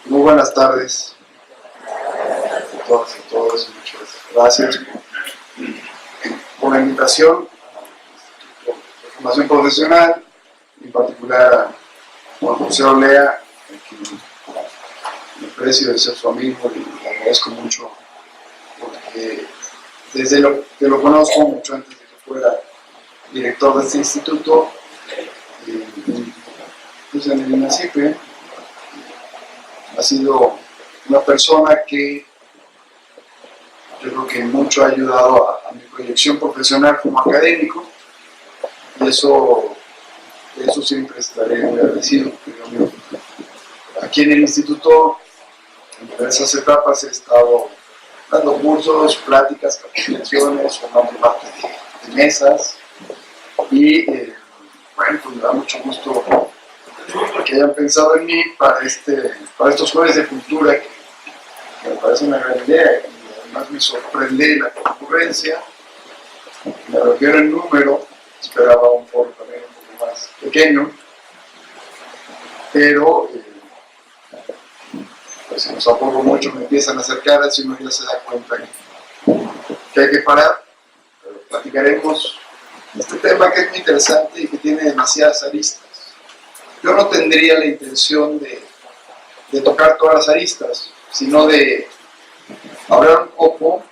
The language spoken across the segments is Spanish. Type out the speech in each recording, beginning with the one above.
Muy buenas tardes a todas y todos. Muchas gracias por la invitación de formación profesional, en particular a Juan José Olea, a quien me aprecio de ser su amigo y le agradezco mucho porque desde que lo conozco, mucho antes de que fuera director de este instituto, pues en el INACIPE, ha sido una persona que yo creo que mucho ha ayudado a mi proyección profesional como académico, y de eso siempre estaré muy agradecido. Aquí en el instituto, en diversas etapas, he estado dando cursos, pláticas, capacitaciones, formando parte de mesas, y bueno, pues me da mucho gusto que hayan pensado en mí para estos jueves de cultura, que me parece una gran idea, y además me sorprende la concurrencia. Me refiero en número, esperaba un foro también un poco más pequeño, pero pues si nos apuro mucho me empiezan a acercar, así uno ya se da cuenta que hay que parar. Pero platicaremos este tema que es muy interesante y que tiene demasiadas aristas. Yo no tendría la intención de tocar todas las aristas, sino de hablar un poco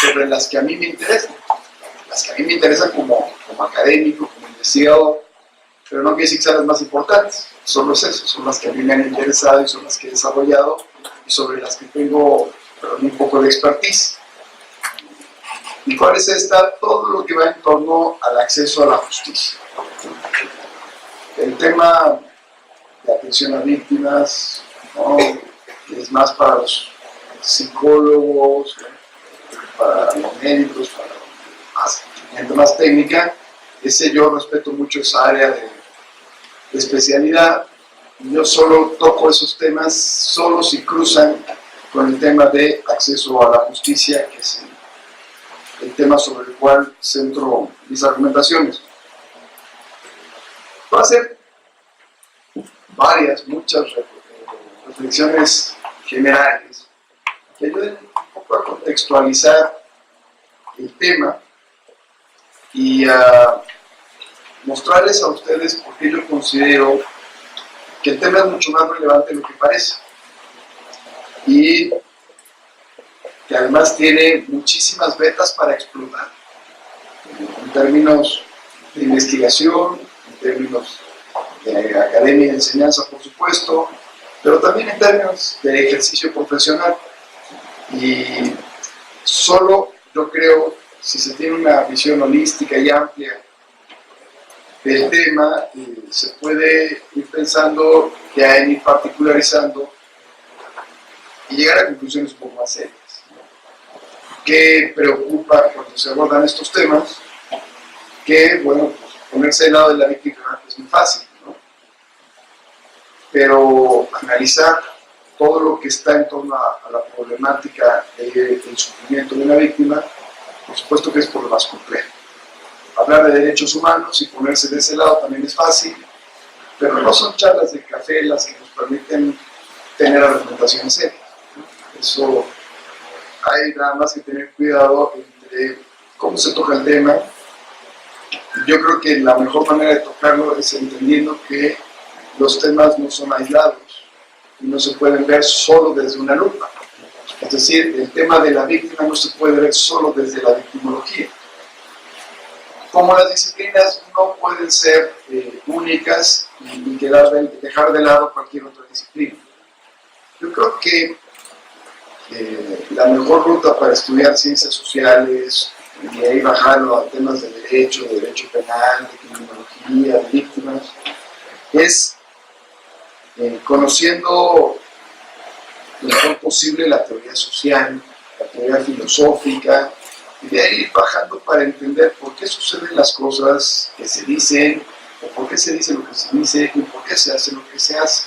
sobre las que a mí me interesan. Las que a mí me interesan como académico, como investigador, pero no quiere decir que sean las más importantes. Solo es eso, son las que a mí me han interesado y son las que he desarrollado y sobre las que tengo un poco de expertise. ¿Y cuál es esta? Todo lo que va en torno al acceso a la justicia. El tema de atención a víctimas, ¿no?, que es más para los psicólogos, para los médicos, para gente más técnica. Yo respeto mucho esa área de especialidad. Yo solo toco esos temas solo si cruzan con el tema de acceso a la justicia, que es el tema sobre el cual centro mis argumentaciones. Va a ser muchas reflexiones generales que ayuden un poco a contextualizar el tema y a mostrarles a ustedes por qué yo considero que el tema es mucho más relevante de lo que parece y que además tiene muchísimas vetas para explotar en términos de investigación, en términos de academia y de enseñanza, por supuesto, pero también en términos de ejercicio profesional. Y solo, yo creo, si se tiene una visión holística y amplia del tema, se puede ir pensando, ya en ir particularizando y llegar a conclusiones un poco más serias. ¿Qué preocupa cuando se abordan estos temas? Que, bueno, pues ponerse del lado de la víctima es muy fácil, ¿no? Pero analizar todo lo que está en torno a la problemática del sufrimiento de una víctima, por supuesto que es por lo más complejo. Hablar de derechos humanos y ponerse de ese lado también es fácil, pero no son charlas de café las que nos permiten tener argumentaciones serias, ¿no? Eso hay nada más que tener cuidado entre cómo se toca el tema. Yo creo que la mejor manera de tocarlo es entendiendo que los temas no son aislados y no se pueden ver solo desde una lupa. Es decir, el tema de la víctima no se puede ver solo desde la victimología. Como las disciplinas no pueden ser únicas y dejar de lado cualquier otra disciplina. Yo creo que la mejor ruta para estudiar ciencias sociales y ahí bajarlo a temas de derecho penal, de criminología, de víctimas, es conociendo lo mejor posible la teoría social, la teoría filosófica, y de ahí bajando para entender por qué suceden las cosas que se dicen, o por qué se dice lo que se dice, y por qué se hace lo que se hace.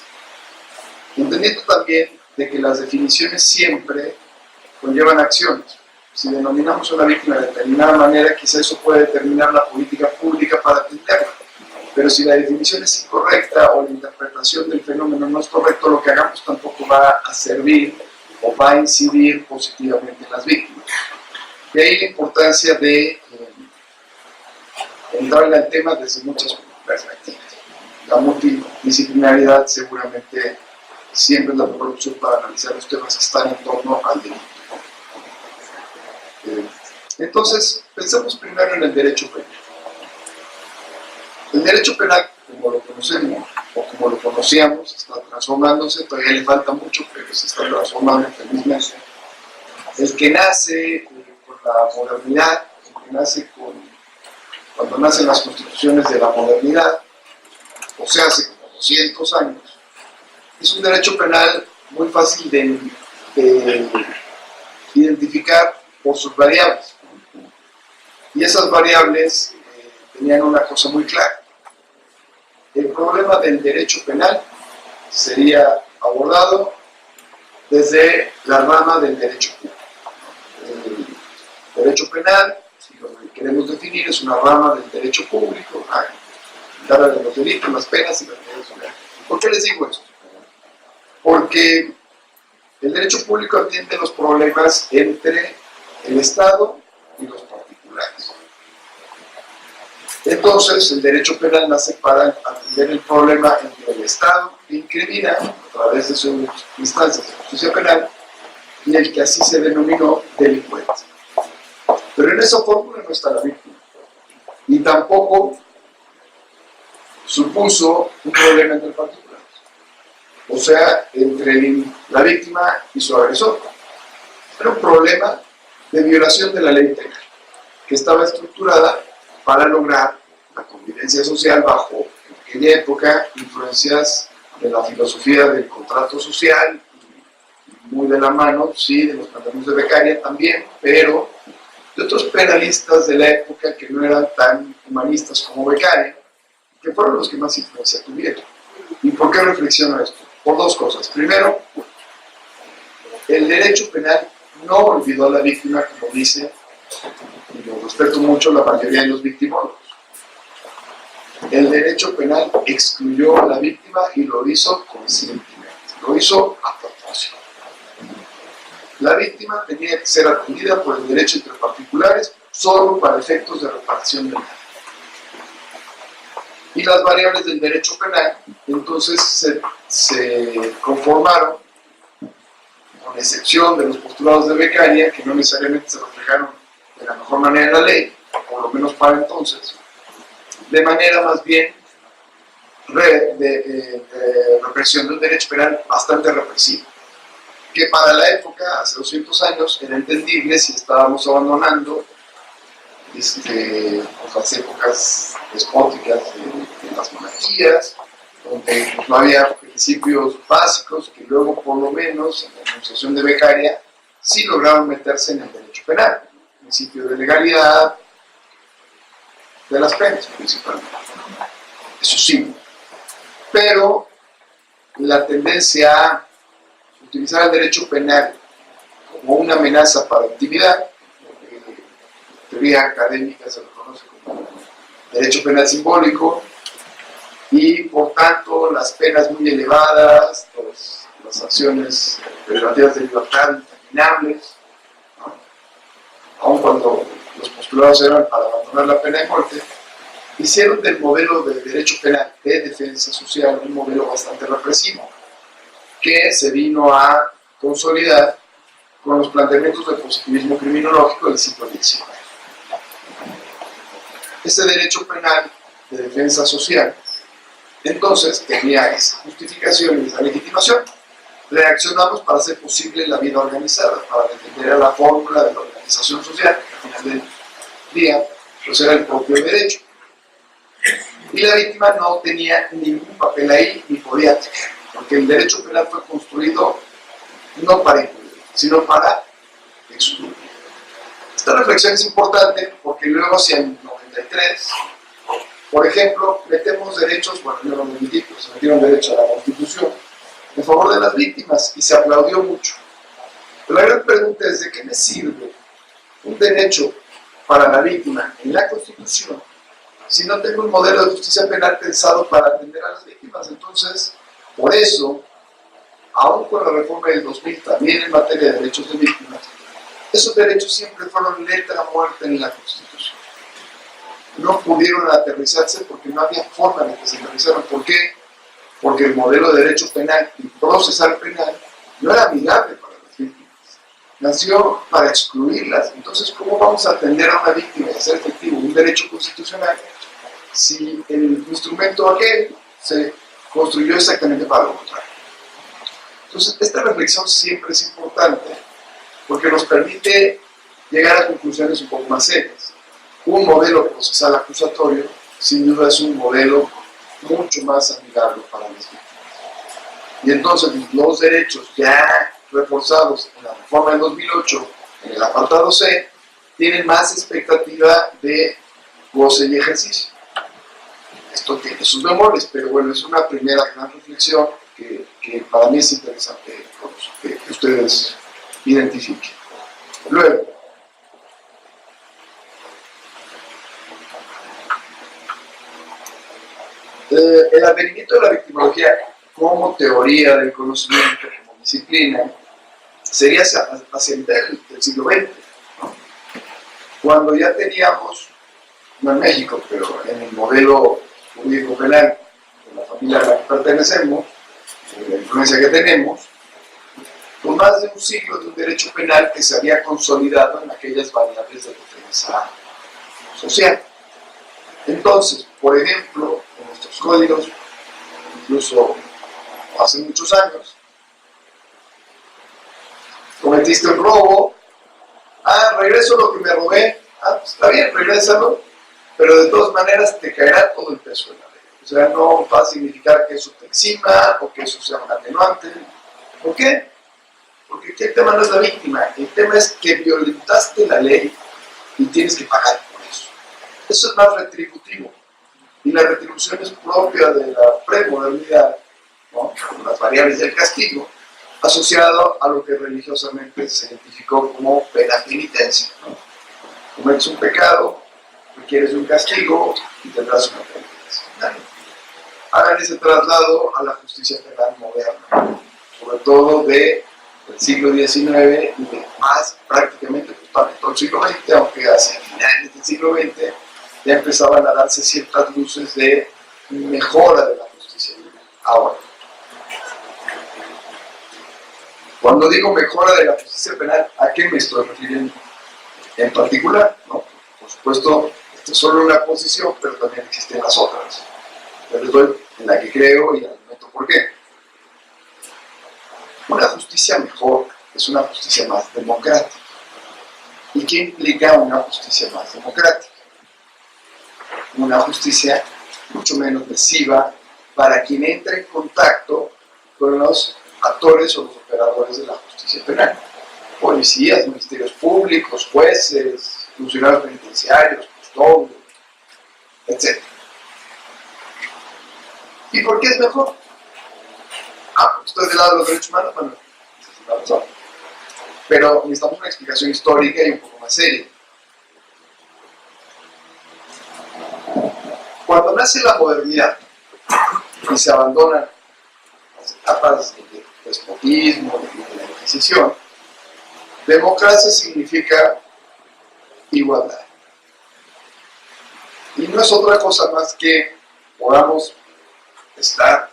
Entendiendo también de que las definiciones siempre conllevan acciones. Si denominamos a una víctima de determinada manera, quizá eso puede determinar la política pública para atenderla. pero si la definición es incorrecta o la interpretación del fenómeno no es correcta, lo que hagamos tampoco va a servir o va a incidir positivamente en las víctimas. De ahí la importancia de entrarle al tema desde muchas perspectivas. La multidisciplinaridad seguramente siempre es la mejor opción para analizar los temas que están en torno al delito. Entonces, pensemos primero en el derecho penal. El derecho penal, como lo conocemos o como lo conocíamos, está transformándose, todavía le falta mucho, pero se está transformando felizmente. El que nace con la modernidad, el que nace cuando nacen las constituciones de la modernidad, o sea, hace como 200 años, es un derecho penal muy fácil de identificar por sus variables. Y esas variables tenían una cosa muy clara. El problema del derecho penal sería abordado desde la rama del derecho público. El derecho penal, si lo queremos definir, es una rama del derecho público, que habla de los delitos, las penas y las medidas legales. ¿Por qué les digo esto? Porque el derecho público atiende los problemas entre el Estado y los particulares. Entonces, el derecho penal nace para atender el problema entre el Estado, que incrimina a través de sus instancias de justicia penal, y el que así se denominó delincuente. Pero en esa fórmula no está la víctima. Y tampoco supuso un problema entre particulares. O sea, entre la víctima y su agresor. Era un problema de violación de la ley penal, que estaba estructurada para lograr la convivencia social bajo, en aquella época, influencias de la filosofía del contrato social, muy de la mano, sí, de los planteamientos de Beccaria también, pero de otros penalistas de la época que no eran tan humanistas como Beccaria, que fueron los que más influencia tuvieron. ¿Y por qué reflexiono esto? Por dos cosas. Primero, el derecho penal no olvidó a la víctima, como dice, y lo respeto mucho, la mayoría de los victimólogos. El derecho penal excluyó a la víctima y lo hizo conscientemente, lo hizo a propósito. La víctima tenía que ser atendida por el derecho entre particulares solo para efectos de repartición del daño. Y las variables del derecho penal entonces se conformaron, con excepción de los postulados de Beccaria, que no necesariamente se reflejaron de la mejor manera en la ley, por lo menos para entonces, de manera más bien represión de un derecho penal bastante represivo, que para la época, hace 200 años, era entendible si estábamos abandonando las épocas despóticas de las monarquías, donde pues, no había principios básicos que luego, por lo menos, en la enunciación de Beccaria, sí lograron meterse en el derecho penal. El principio de legalidad de las penas, principalmente. Eso sí. Pero la tendencia a utilizar el derecho penal como una amenaza para la intimidad, teoría académica se lo conoce como derecho penal simbólico, y por tanto las penas muy elevadas, las sanciones privativas de libertad interminables, ¿no? Aun cuando los postulados eran para abandonar la pena de muerte, hicieron del modelo de derecho penal de defensa social un modelo bastante represivo, que se vino a consolidar con los planteamientos del positivismo criminológico del siglo XIX. Ese derecho penal de defensa social, entonces, tenía esa justificación y esa legitimación. Reaccionamos para hacer posible la vida organizada, para defender la fórmula de la organización social, que al final del día pues era el propio derecho. Y la víctima no tenía ningún papel ahí ni podía tener, porque el derecho penal fue construido no para incluir, sino para excluir. Esta reflexión es importante porque luego hacia el 93, por ejemplo, metemos derechos, bueno, yo no me metí, pero se metieron derechos a la Constitución en favor de las víctimas y se aplaudió mucho. Pero la gran pregunta es, ¿de qué me sirve un derecho para la víctima en la Constitución si no tengo un modelo de justicia penal pensado para atender a las víctimas? Entonces, por eso, aún con la reforma del 2000, también en materia de derechos de víctimas, esos derechos siempre fueron letra muerta en la Constitución. No pudieron aterrizarse porque no había forma de que se aterrizaran. ¿Por qué? Porque el modelo de derecho penal y procesal penal no era amigable para las víctimas. Nació para excluirlas. Entonces, ¿cómo vamos a atender a una víctima y hacer efectivo un derecho constitucional si el instrumento aquel se construyó exactamente para lo contrario? Entonces, esta reflexión siempre es importante porque nos permite llegar a conclusiones un poco más serias. Un modelo procesal acusatorio, sin duda, es un modelo mucho más amigable para las víctimas. Y entonces, los derechos ya reforzados en la reforma del 2008, en el apartado C, tienen más expectativa de goce y ejercicio. Esto tiene sus bemoles, pero bueno, es una primera gran reflexión que para mí es interesante que ustedes identifiquen. Luego, el advenimiento de la victimología como teoría del conocimiento, como disciplina, sería hacia el del siglo XX, ¿no? Cuando ya teníamos, no en México, pero en el modelo jurídico penal de la familia a la que pertenecemos, la influencia que tenemos, con más de un siglo de un derecho penal que se había consolidado en aquellas variables de defensa social. Entonces, por ejemplo, en nuestros códigos, incluso hace muchos años, cometiste un robo, regreso lo que me robé, pues está bien, regrésalo, pero de todas maneras te caerá todo el peso de la ley. O sea, no va a significar que eso te exima o que eso sea un atenuante. ¿Por qué? Porque aquí el tema no es la víctima, el tema es que violentaste la ley y tienes que pagar por eso. Eso es más retributivo. Y la retribución es propia de la premodernidad, ¿no? Con las variables del castigo, asociado a lo que religiosamente se identificó como pena penitencia, ¿no? Cometes un pecado, requieres un castigo y tendrás una penitencia. ¿No? Hagan ese traslado a la justicia penal moderna, sobre todo del siglo XIX y de más prácticamente todo el siglo XX, aunque hacia finales del siglo XX ya empezaban a darse ciertas luces de mejora de la justicia penal. Ahora, cuando digo mejora de la justicia penal, ¿a qué me estoy refiriendo? En particular, ¿no? Por supuesto, esta es solo una posición, pero también existen las otras. Yo les doy en la que creo y argumento por qué. Una justicia mejor es una justicia más democrática. ¿Y qué implica una justicia más democrática? Una justicia mucho menos lesiva para quien entre en contacto con los actores o los operadores de la justicia penal. Policías, ministerios públicos, jueces, funcionarios penitenciarios, custodios, etc. ¿Y por qué es mejor? Porque estoy del lado de los derechos humanos, bueno, esa es una razón. Pero necesitamos una explicación histórica y un poco más seria. Cuando nace la modernidad y se abandonan las etapas de despotismo, de la Inquisición, democracia significa igualdad. Y no es otra cosa más que podamos estar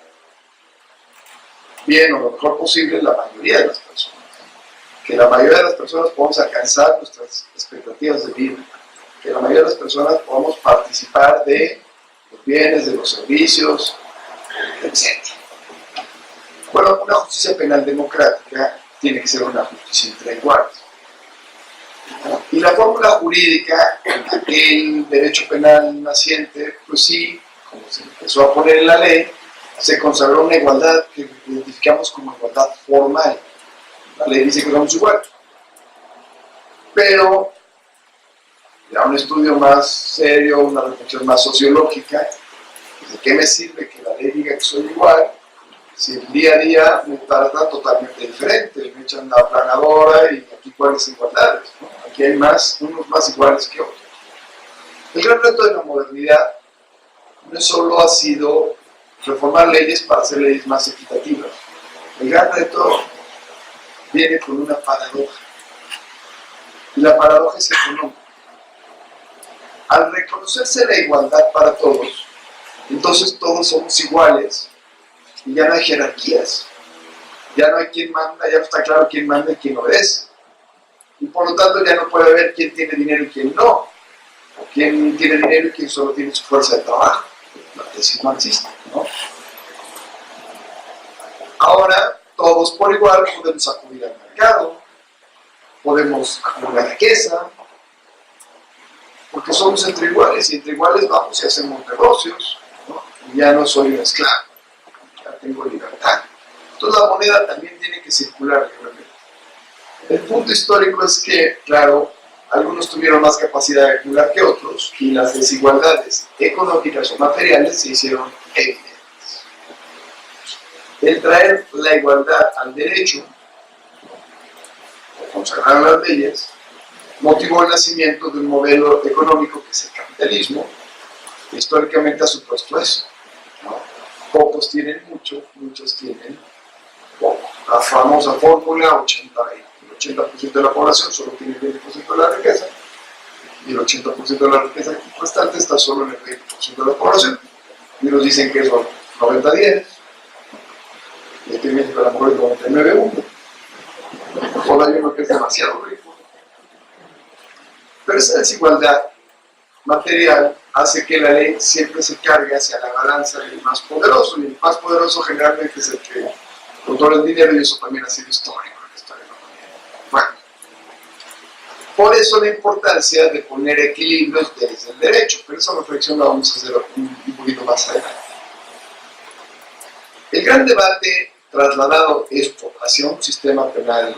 bien o lo mejor posible la mayoría de las personas. Que la mayoría de las personas podamos alcanzar nuestras expectativas de vida. Que la mayoría de las personas podamos participar de los bienes, de los servicios, etc. Bueno, una justicia penal democrática tiene que ser una justicia entre iguales. Y la fórmula jurídica, en aquel derecho penal naciente, pues sí, como se empezó a poner en la ley, se consagró una igualdad que identificamos como igualdad formal. La ley dice que somos iguales. Pero, ya un estudio más serio, una reflexión más sociológica, ¿de qué me sirve que la ley diga que soy igual si el día a día me trata totalmente diferente? Me echan la aplanadora y aquí cuáles igualdades, ¿no? Aquí hay unos más iguales que otros. El gran reto de la modernidad no solo ha sido reformar leyes para hacer leyes más equitativas. El gran reto viene con una paradoja. Y la paradoja es económica. Al reconocerse la igualdad para todos, entonces todos somos iguales y ya no hay jerarquías. Ya no hay quien manda, ya no está claro quién manda y quién obedece. Y por lo tanto ya no puede haber quién tiene dinero y quién no. O quién tiene dinero y quién solo tiene su fuerza de trabajo. La tesis marxista, ¿no? Ahora, todos por igual podemos acudir al mercado, podemos acudir a la riqueza, porque somos entre iguales y entre iguales vamos y hacemos negocios, ¿no? Y ya no soy un esclavo, ya tengo libertad. Entonces la moneda también tiene que circular libremente. El punto histórico es que, claro, algunos tuvieron más capacidad de acumular que otros y las desigualdades económicas o materiales se hicieron evidentes. El traer la igualdad al derecho, o consagrar las leyes, motivó el nacimiento de un modelo económico que es el capitalismo, que históricamente ha supuesto eso, ¿no? Pocos tienen mucho, muchos tienen poco. La famosa fórmula 80-20. El 80% de la población solo tiene el 20% de la riqueza y el 80% de la riqueza restante está solo en el 20% de la población. Y nos dicen que son 90-10. Y aquí en México a lo mejor es 99-1. Solo hay uno que es demasiado rico. Pero esa desigualdad material hace que la ley siempre se cargue hacia la balanza del más poderoso, y el más poderoso generalmente es el que controla el dinero, y eso también ha sido histórico en la historia de la humanidad. Bueno, por eso la importancia de poner equilibrios desde el derecho, pero esa reflexión la vamos a hacer un poquito más adelante. El gran debate trasladado esto hacia un sistema penal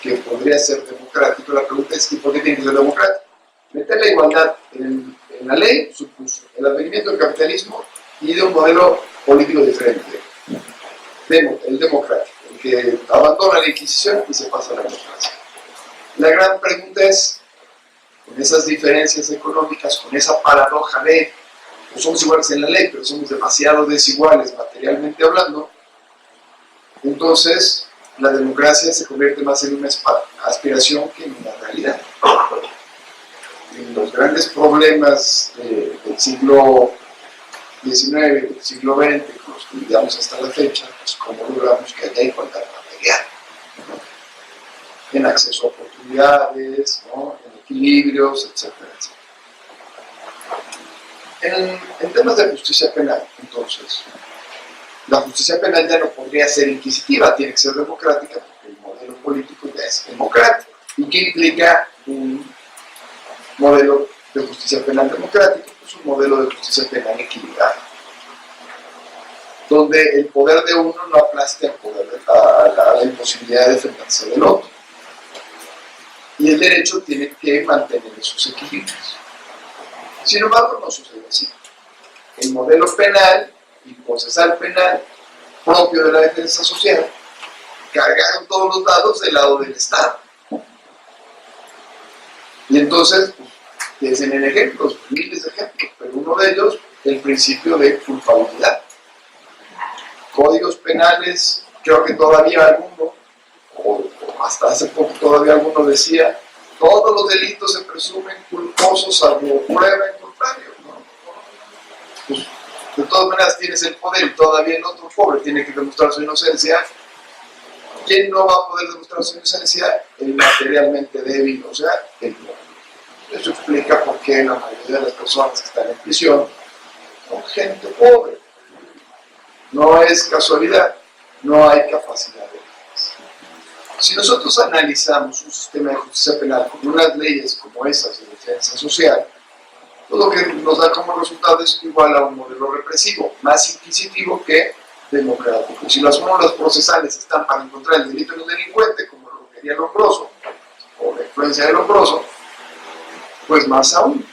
que podría ser democrático, la pregunta es ¿por qué tiene que ser democrático? Meter la igualdad en la ley supuso el advenimiento del capitalismo y de un modelo político diferente, el democrático, el que abandona la Inquisición y se pasa a la democracia. La gran pregunta es, con esas diferencias económicas, con esa paradoja de no somos iguales en la ley, pero somos demasiado desiguales materialmente hablando, entonces la democracia se convierte más en una aspiración que en una realidad. En los grandes problemas del siglo XIX, del siglo XX, con los que lidiamos hasta la fecha, pues cómo logramos que haya igualdad material, ¿no? En acceso a oportunidades, ¿no? En equilibrios, etcétera, etcétera. En temas de justicia penal, entonces, la justicia penal ya no podría ser inquisitiva, tiene que ser democrática, porque el modelo político ya es democrático. ¿Y qué implica un modelo de justicia penal democrático? Pues un modelo de justicia penal equilibrado, donde el poder de uno no aplaste al poder a la imposibilidad de defenderse del otro. Y el derecho tiene que mantener esos equilibrios. Sin embargo, no sucede así. El modelo penal y procesal penal propio de la defensa social cargaron todos los dados del lado del Estado. Y entonces, pues, tienen ejemplos, miles de ejemplos, pero uno de ellos, el principio de culpabilidad. Códigos penales, creo que todavía alguno, o hasta hace poco todavía alguno decía, todos los delitos se presumen culposos salvo prueba en contrario, ¿no? Pues, de todas maneras tienes el poder y todavía el otro pobre tiene que demostrar su inocencia. ¿Quién no va a poder demostrar su inocencia? El materialmente débil, o sea, el pobre. Eso explica por qué la mayoría de las personas que están en prisión son gente pobre. No es casualidad, no hay capacidad de defensa. Si nosotros analizamos un sistema de justicia penal con unas leyes como esas de defensa social, pues lo que nos da como resultado es igual a un modelo represivo, más inquisitivo que democrático. Si las fórmulas procesales están para encontrar el delito en un delincuente, como lo quería Lombroso, o la influencia de Lombroso, pues más aún,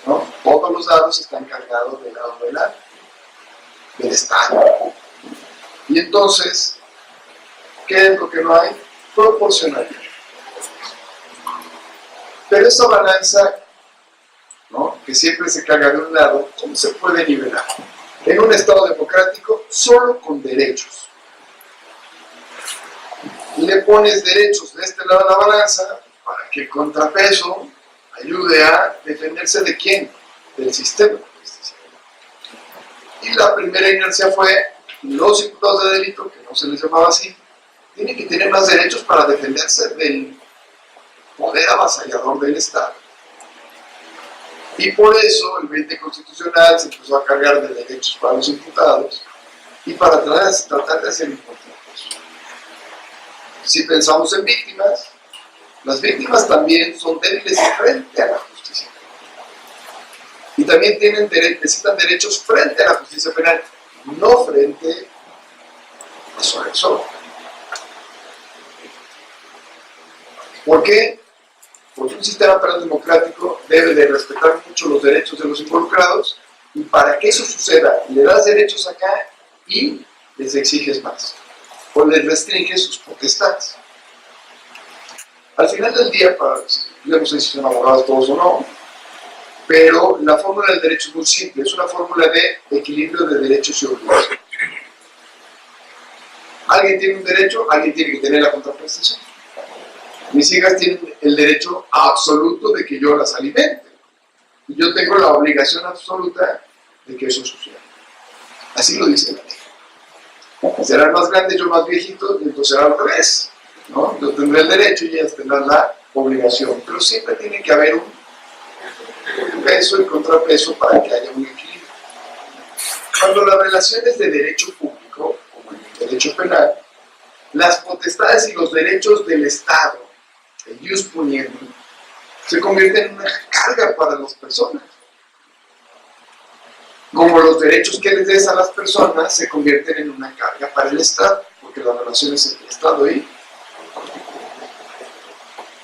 ¿no? Todos los dados están cargados del lado del Estado. Y entonces, ¿qué es lo que no hay? Proporcionalidad. Pero esa balanza ¿no?, que siempre se carga de un lado, ¿cómo se puede nivelar? En un Estado democrático, solo con derechos. Y le pones derechos de este lado de la balanza para que el contrapeso ayude a defenderse ¿de quién? Del sistema. Y la primera inercia fue: los imputados de delito, que no se les llamaba así, tienen que tener más derechos para defenderse del poder avasallador del Estado. Y por eso el 20 constitucional se empezó a cargar de derechos para los imputados y para tratar de hacer un contrapeso. Si pensamos en víctimas, las víctimas también son débiles frente a la justicia. Y también necesitan derechos frente a la justicia penal, no frente a su agresor. ¿Por qué? Porque un sistema penal democrático debe de respetar mucho los derechos de los involucrados, y para que eso suceda, le das derechos acá y les exiges más, o les restringes sus potestades. Al final del día, yo no sé si son abogados todos o no, pero la fórmula del derecho es muy simple, es una fórmula de equilibrio de derechos y obligaciones. Alguien tiene un derecho, alguien tiene que tener la contraprestación. Mis hijas tienen el derecho absoluto de que yo las alimente, y yo tengo la obligación absoluta de que eso suceda. Así lo dice la ley. Serán más grandes, yo más viejito, y entonces será al revés, ¿no? Yo tendré el derecho y ellas tendrán la obligación, pero siempre tiene que haber un peso y contrapeso para que haya un equilibrio. Cuando las relaciones de derecho público, como en el derecho penal, las potestades y los derechos del Estado, el ius puniendum, se convierten en una carga para las personas. Como los derechos que les des a las personas se convierten en una carga para el Estado, porque las relaciones entre el Estado y...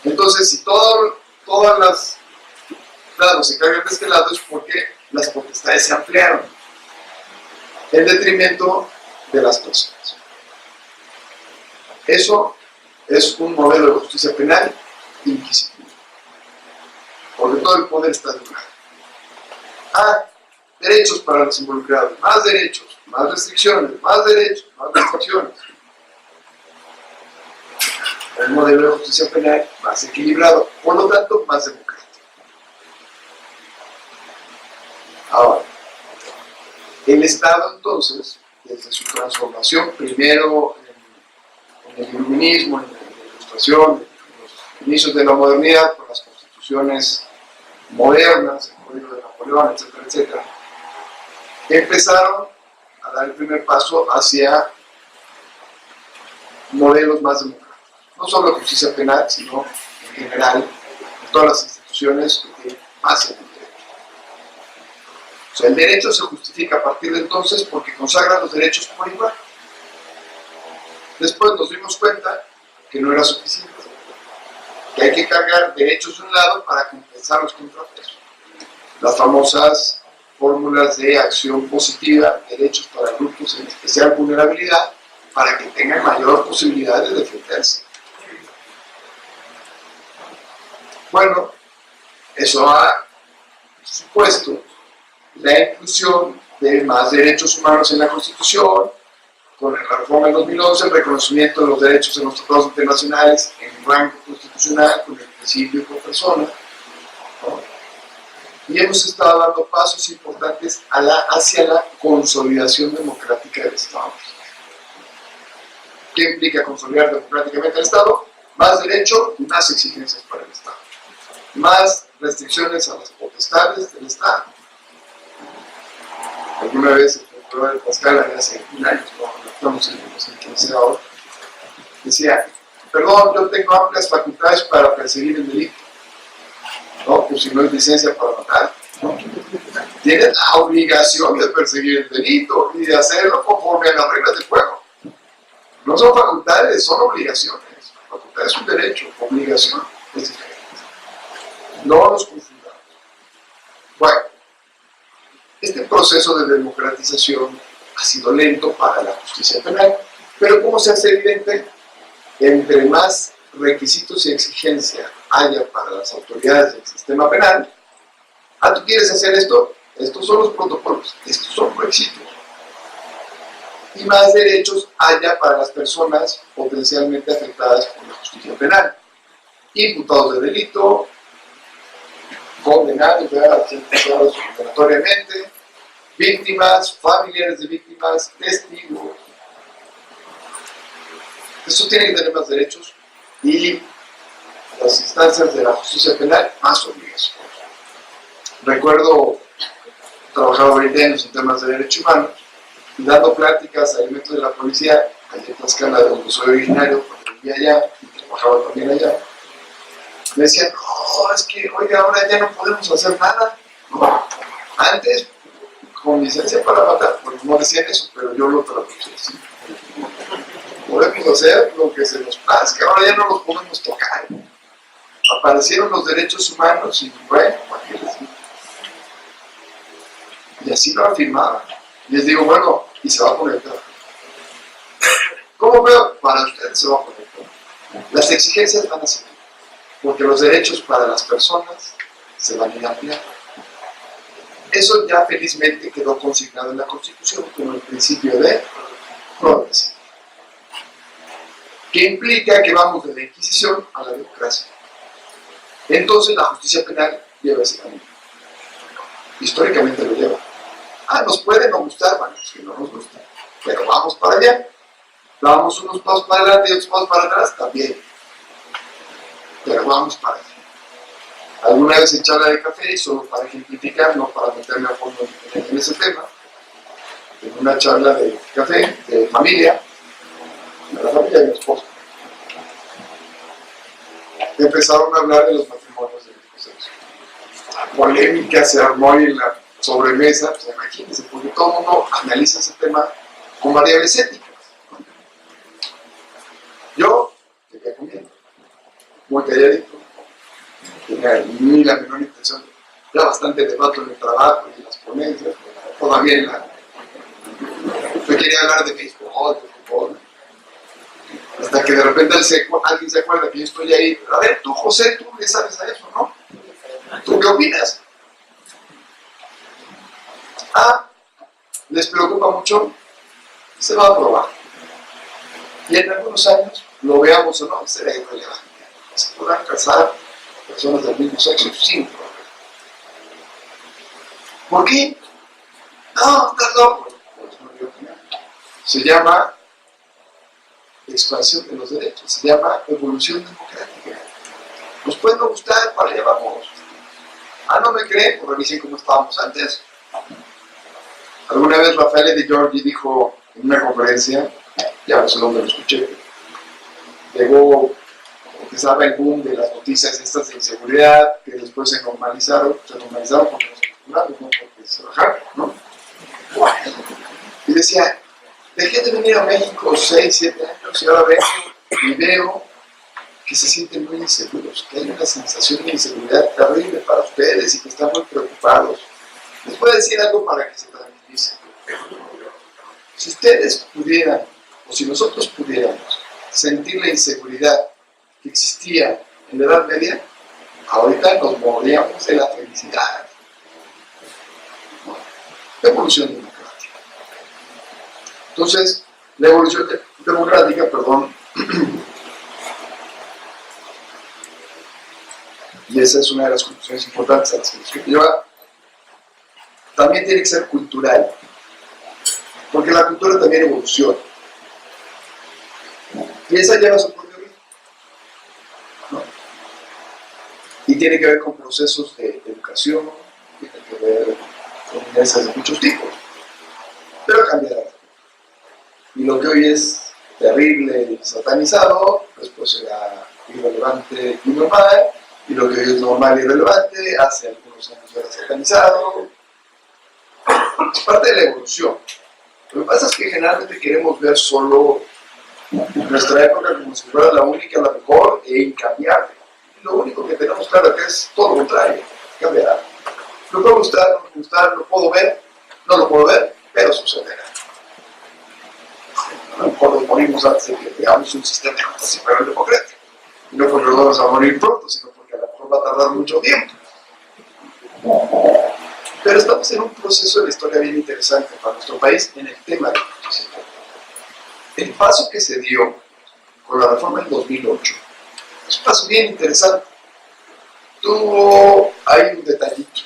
Entonces, si todas las lados se cargan de este lado, es porque las potestades se ampliaron en detrimento de las personas. Eso es un modelo de justicia penal inquisitivo, porque todo el poder está de un lado. Derechos para los involucrados, más derechos, más restricciones, más derechos, más restricciones. Un modelo de justicia penal más equilibrado, por lo tanto más democrático. Ahora, el Estado entonces, desde su transformación, primero en el iluminismo, en la ilustración, en los inicios de la modernidad, con las constituciones modernas, el Código de Napoleón, etcétera, etcétera, empezaron a dar el primer paso hacia modelos más democráticos. No solo de justicia penal, sino en general, en todas las instituciones que tienen base en el derecho. O sea, el derecho se justifica a partir de entonces porque consagra los derechos por igual. Después nos dimos cuenta que no era suficiente, que hay que cargar derechos de un lado para compensar los contrapesos. Las famosas fórmulas de acción positiva, derechos para grupos en especial vulnerabilidad, para que tengan mayor posibilidad de defenderse. Bueno, eso ha supuesto la inclusión de más derechos humanos en la Constitución, con la reforma del 2011, el reconocimiento de los derechos en los tratados internacionales en rango constitucional, con el principio por persona, ¿no? Y hemos estado dando pasos importantes hacia la consolidación democrática del Estado. ¿Qué implica consolidar democráticamente el Estado? Más derecho y más exigencias para el Estado. Más restricciones a las potestades del Estado. Alguna vez el procurador Pascal, hace un año, no sé quién sea ahora, decía: perdón, yo tengo amplias facultades para perseguir el delito. No, pues si no es licencia para matar, ¿no? Tienes la obligación de perseguir el delito y de hacerlo conforme a las reglas del juego. No son facultades, son obligaciones. Facultad es un derecho, obligación es diferente. No nos confundamos. Bueno, este proceso de democratización ha sido lento para la justicia penal, pero como se hace evidente, entre más requisitos y exigencia haya para las autoridades del sistema penal, Ah, ¿tú quieres hacer esto? Estos son los protocolos, estos son requisitos. Y más derechos haya para las personas potencialmente afectadas por la justicia penal. Imputados de delito, condenados, sentenciados obligatoriamente, víctimas, familiares de víctimas, testigos. Esto tiene que tener más derechos y las instancias de la justicia penal más obligaciones. Recuerdo, trabajaba 20 años en temas de derechos humanos y dando pláticas a elementos de la policía, allá en Tlaxcala, de donde soy originario, cuando vivía allá y trabajaba también allá. Me decían, no, es que, oiga, ahora ya no podemos hacer nada. No. Antes, con licencia para matar, pues no decían eso, pero yo lo traducí así. Podemos hacer lo que se nos plazca, ahora ya no los podemos tocar. Aparecieron los derechos humanos y bueno, ¿para qué les digo? Y así lo afirmaban. Y les digo, bueno, y se va a conectar. ¿Cómo veo? Para ustedes se va a conectar. Las exigencias van a seguir, porque los derechos para las personas se van a ir ampliando. Eso ya felizmente quedó consignado en la Constitución como el principio de progresividad, que implica que vamos de la Inquisición a la democracia. Entonces la justicia penal lleva ese camino. Históricamente lo lleva. Ah, nos puede no gustar, bueno, pues que no nos gusta, pero vamos para allá. Damos unos pasos para adelante y otros pasos para atrás, también. Pero vamos para allá. Alguna vez en charla de café, y solo para ejemplificar, no para meterme a fondo en ese tema, en una charla de café, de familia, de la familia de mi esposo, empezaron a hablar de los matrimonios de sexo. La polémica se armó en la sobremesa, pues imagínense, porque todo el mundo analiza ese tema con variables éticas. Yo seguía comiendo, muy calladito, tenía ni la menor intención, ya bastante debate en el trabajo y en las ponencias, todavía en la... Yo quería hablar de béisbol, de fútbol, hasta que de repente alguien se acuerda que yo estoy ahí. A ver, tú, José, tú le sabes a eso, ¿no? ¿Tú qué opinas? Ah, les preocupa mucho, se va a aprobar. Y en algunos años, lo veamos o no, será irrelevante. Se podrán casar personas del mismo sexo sin problema. ¿Por qué? No, estás loco. Pues no digo que no. Se llama expansión de los derechos, se llama evolución democrática. Nos puede no gustar, para allá vamos. Ah, no me creen, pues revisen cómo estábamos antes. Alguna vez Rafael de Giorgi dijo en una conferencia, ya no sé dónde lo escuché, llegó, empezaba el boom de las noticias estas de inseguridad, que después se normalizaron porque nos acostumbramos, no porque se bajaron, ¿no? Y decía, dejé de venir a México 6, 7 años y ahora vengo y veo que se sienten muy inseguros, que hay una sensación de inseguridad terrible para ustedes y que están muy preocupados. Les voy a decir algo para que se tranquilicen. Si ustedes pudieran, o si nosotros pudiéramos, sentir la inseguridad que existía en la Edad Media, ahorita nos moriríamos de la felicidad. La evolución democrática. Entonces, la evolución democrática, y esa es una de las conclusiones importantes a las que nos lleva, también tiene que ser cultural, porque la cultura también evoluciona. Y esa lleva su propio ritmo, ¿no? Y tiene que ver con procesos de educación, tiene que ver con diversas de muchos tipos, pero cambiará. Y lo que hoy es terrible y satanizado, después será irrelevante y normal, y lo que hoy es normal y irrelevante, hace algunos años era satanizado. Es parte de la evolución. Lo que pasa es que generalmente queremos ver solo nuestra época como si fuera la única, la mejor e incambiable. Y lo único que tenemos claro que es todo lo contrario, cambiará. Me puede gustar, no me gustar, lo puedo ver, no lo puedo ver, pero sucederá. A lo mejor nos morimos antes de que tengamos un sistema así para el democrático. Y no porque nos vamos a morir pronto, sino porque a lo mejor va a tardar mucho tiempo. Pero estamos en un proceso de la historia bien interesante para nuestro país en el tema de la justicia. El paso que se dio con la reforma del 2008 es un paso bien interesante. Hay un detallito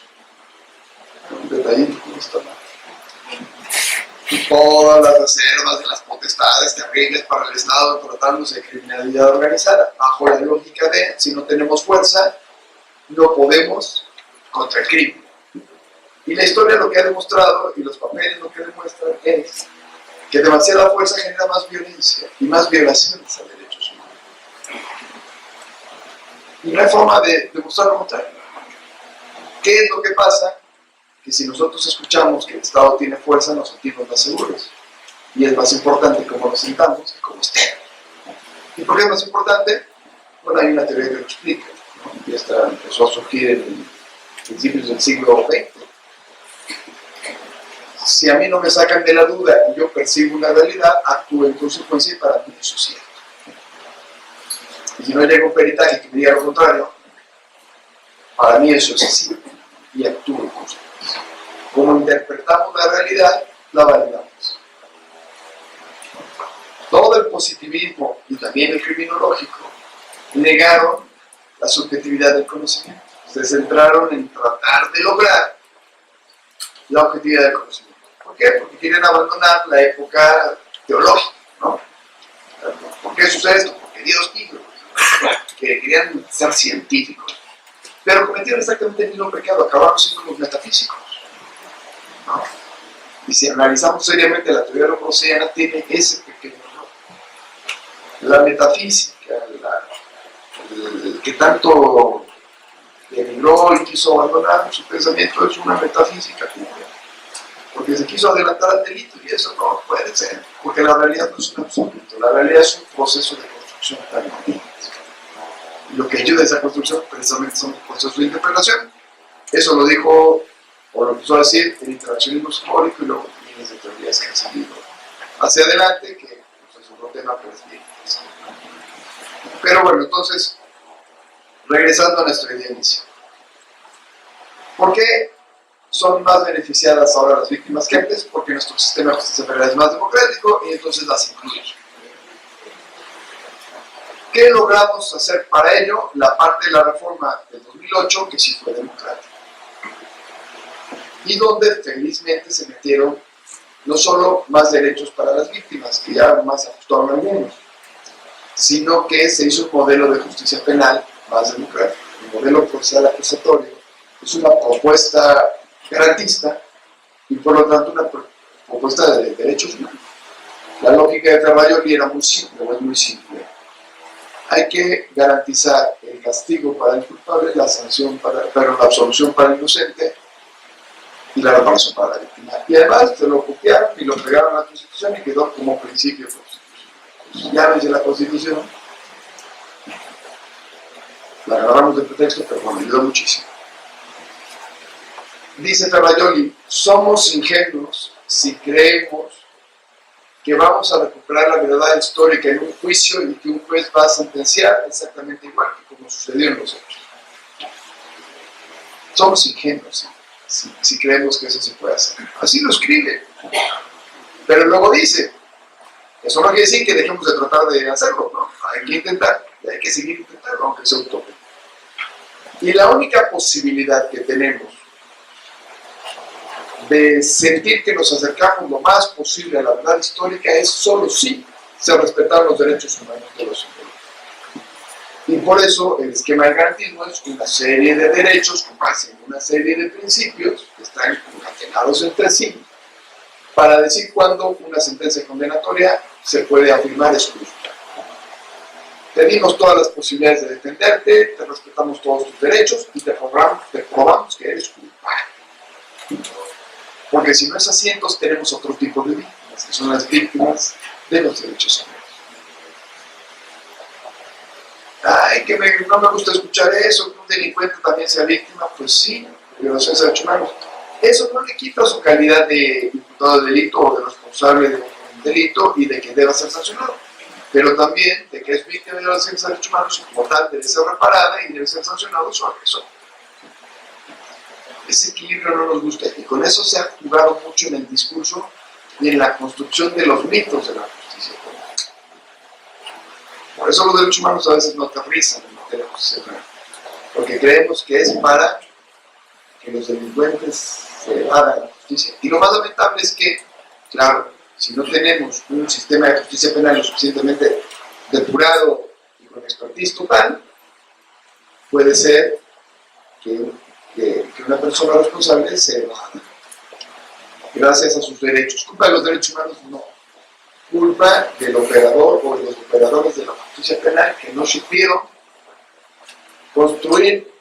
con esta mano. Todas las reservas de las potestades terribles para el Estado tratándose de criminalidad organizada, bajo la lógica de si no tenemos fuerza, no podemos contra el crimen. Y la historia lo que ha demostrado, y los papeles lo que demuestran, es que demasiada fuerza genera más violencia y más violaciones a derechos humanos. Y no hay forma de demostrar lo contrario. ¿Qué es lo que pasa? Que si nosotros escuchamos que el Estado tiene fuerza, nos sentimos más seguros. Y es más importante cómo nos sintamos que cómo estamos. ¿Y por qué es más importante? Bueno, hay una teoría que lo explica, ¿no? Y esta empezó a surgir en principios del siglo XX. Si a mí no me sacan de la duda y yo percibo una realidad, actúo en consecuencia y para mí eso es cierto. Y si no llega un peritaje que me diga lo contrario, para mí eso es así y actúo en consecuencia. Como interpretamos la realidad, la validamos. Todo el positivismo y también el criminológico negaron la subjetividad del conocimiento. Se centraron en tratar de lograr la objetividad del conocimiento. ¿Por qué? Porque quieren abandonar la época teológica, ¿no? ¿Por qué sucede esto? Porque Dios quiso, que querían ser científicos. Pero cometieron exactamente el mismo pecado, acabaron siendo los metafísicos, ¿no? Y si analizamos seriamente la teoría locrosiana, tiene ese pequeño error. La metafísica, el que tanto denigró y quiso abandonar su pensamiento, es una metafísica pura. Porque se quiso adelantar al delito y eso no puede ser, porque la realidad no es un absoluto, la realidad es un proceso de construcción permanente. Y lo que ayuda a esa construcción precisamente son los procesos de interpretación. Eso lo dijo, o lo empezó a decir, el interaccionismo simbólico y luego miles de teorías que han salido hacia adelante, que pues, es otro tema, pero es bien interesante. Pero bueno, entonces, regresando a nuestra idea inicial. ¿Por qué son más beneficiadas ahora las víctimas que antes? Porque nuestro sistema de justicia federal es más democrático y entonces las incluye. ¿Qué logramos hacer para ello? La parte de la reforma del 2008, que sí fue democrática. Y donde felizmente se metieron no solo más derechos para las víctimas, que ya más ajustaron algunos, sino que se hizo un modelo de justicia penal más democrático. El modelo procesal acusatorio es una propuesta garantista y por lo tanto una propuesta de derechos humanos. La lógica de Ferrajoli era muy simple, o es muy simple. Hay que garantizar el castigo para el culpable, la sanción la absolución para el inocente y la reparación para la víctima. Y además se lo copiaron y lo pegaron a la Constitución y quedó como principio constitucional. Llámense la Constitución, la agarramos de pretexto, pero bueno, ayudó muchísimo. Dice Ferrajoli, somos ingenuos si creemos que vamos a recuperar la verdad histórica en un juicio y que un juez va a sentenciar exactamente igual que como sucedió en los hechos. Somos ingenuos si creemos que eso se puede hacer. Así lo escribe. Pero luego dice, eso no quiere decir que dejemos de tratar de hacerlo, ¿no? Hay que intentar, y hay que seguir intentando, aunque sea utópico. Y la única posibilidad que tenemos de sentir que nos acercamos lo más posible a la verdad histórica es solo si se respetan los derechos humanos de los individuos. Y por eso el esquema del garantismo es una serie de derechos con base en una serie de principios que están concatenados entre sí para decir cuándo una sentencia condenatoria se puede afirmar es justa. Te dimos todas las posibilidades de defenderte, te respetamos todos tus derechos y te probamos que eres culpable. Porque si no es así, entonces tenemos otro tipo de víctimas, que son las víctimas de los derechos humanos. Ay, no me gusta escuchar eso, que un delincuente también sea víctima. Pues sí, violaciones de derechos humanos. Eso no le quita su calidad de imputado de delito o de responsable de un delito y de que deba ser sancionado. Pero también de que es víctima de violaciones de derechos humanos, como tal, debe ser reparada y debe ser sancionado su agresor. Ese equilibrio no nos gusta y con eso se ha jugado mucho en el discurso y en la construcción de los mitos de la justicia penal. Por eso los derechos humanos a veces no aterrizan en materia de justicia penal, porque creemos que es para que los delincuentes se evadan la justicia. Y lo más lamentable es que, claro, si no tenemos un sistema de justicia penal lo suficientemente depurado y con expertise total, puede ser que una persona responsable se evada gracias a sus derechos. Culpa de los derechos humanos, no. Culpa del operador o de los operadores de la justicia penal que no supieron construir